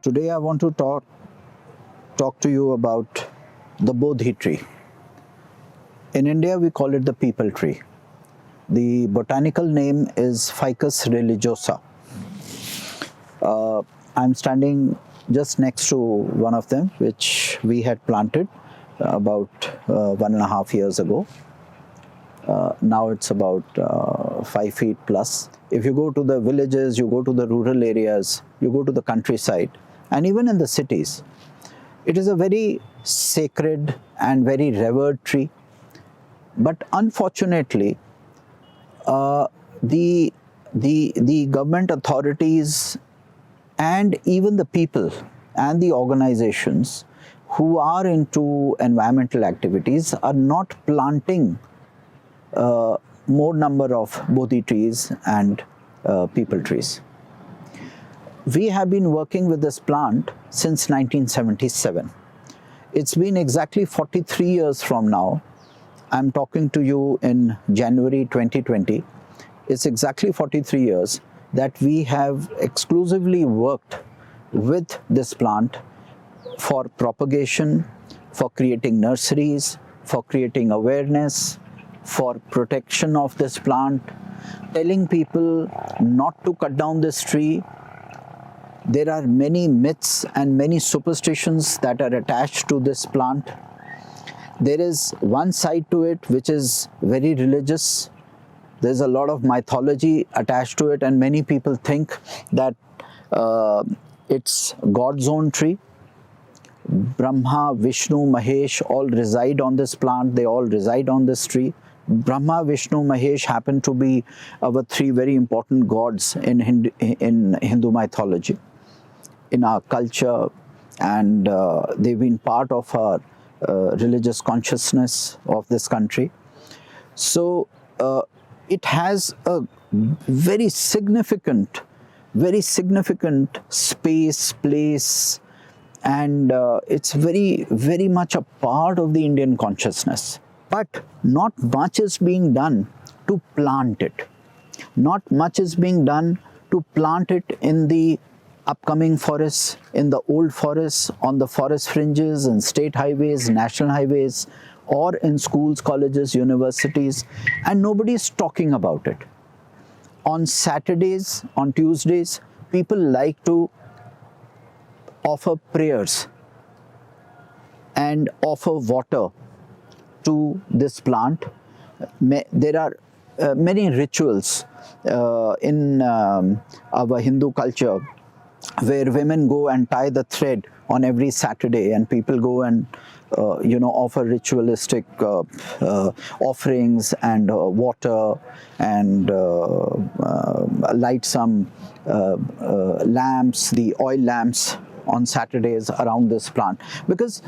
Today I want to talk to you about the Bodhi tree. In India we call it the Peepal tree. The botanical name is Ficus religiosa. I'm standing just next to one of them, which we had planted about 1.5 years ago. Now it's about 5 feet plus. If you go to the villages, you go to the rural areas, you go to the countryside, and even in the cities, it is a very sacred and very revered tree. But unfortunately, the government authorities and even the people and the organizations who are into environmental activities are not planting more number of Bodhi trees and Peepal trees. We have been working with this plant since 1977. It's been exactly 43 years from now. I'm talking to you in January 2020. It's exactly 43 years that we have exclusively worked with this plant for propagation, for creating nurseries, for creating awareness, for protection of this plant, telling people not to cut down this tree. There are many myths and many superstitions that are attached to this plant. There is one side to it which is very religious. There's a lot of mythology attached to it, and many people think that it's God's own tree. Brahma, Vishnu, Mahesh all reside on this plant. They all reside on this tree. Brahma, Vishnu, Mahesh happen to be our three very important gods in Hindu mythology, in our culture, and they've been part of our religious consciousness of this country. So it has a very significant space, place, and it's very much a part of the Indian consciousness. But not much is being done to plant it. Not much is being done to plant it in the upcoming forests, in the old forests, on the forest fringes, and state highways, national highways, or in schools, colleges, universities, and nobody is talking about it. On Saturdays, on Tuesdays, people like to offer prayers and offer water to this plant. There are many rituals in our Hindu culture where women go and tie the thread on every Saturday, and people go and offer ritualistic offerings and water, and light some lamps, the oil lamps on Saturdays around this plant, because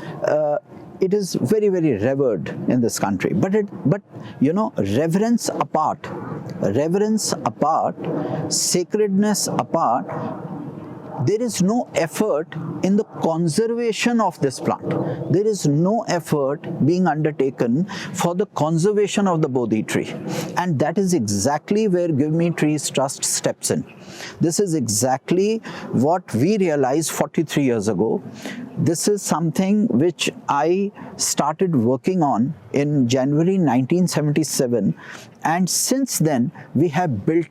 it is very revered in this country. But reverence apart, sacredness apart, there is no effort in the conservation of this plant. There is no effort being undertaken for the conservation of the Bodhi tree. And that is exactly where Give Me Trees Trust steps in. This is exactly what we realized 43 years ago. This is something which I started working on in January 1977, and since then we have built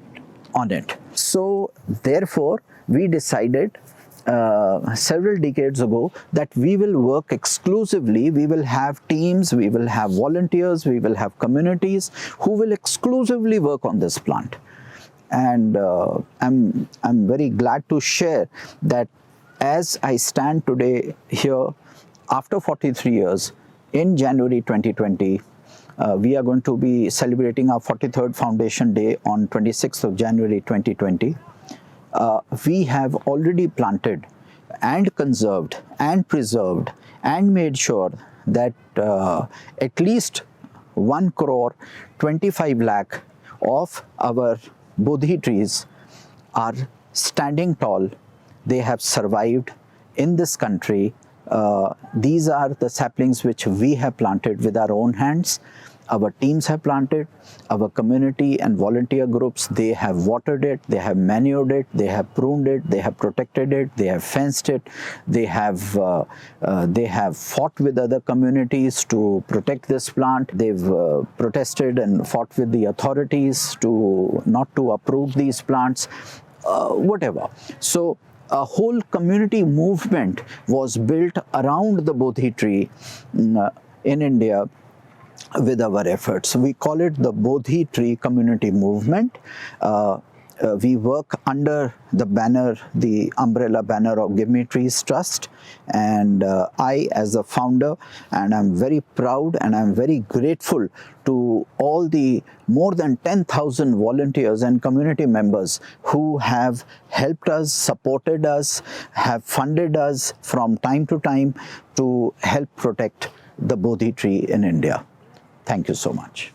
on it. So therefore, we decided several decades ago that we will work exclusively, we will have teams, we will have volunteers, we will have communities who will exclusively work on this plant. And I'm very glad to share that as I stand today here, after 43 years, in January 2020, we are going to be celebrating our 43rd Foundation Day on 26th of January 2020. We have already planted and conserved and preserved and made sure that at least 1.25 crore of our Bodhi trees are standing tall. They have survived in this country. These are the saplings which we have planted with our own hands, Our teams have planted, our community and volunteer groups, they have watered it, they have manured it, they have pruned it, they have protected it, they have fenced it, they have fought with other communities to protect this plant. They've protested and fought with the authorities to not to uproot these plants, whatever. So a whole community movement was built around the Bodhi tree in India with our efforts. We call it the Bodhi Tree Community Movement. We work under the banner, the umbrella banner of Give Me Trees Trust, and I as a founder, and I'm very proud and I'm very grateful to all the more than 10,000 volunteers and community members who have helped us, supported us, have funded us from time to time to help protect the Bodhi tree in India. Thank you so much.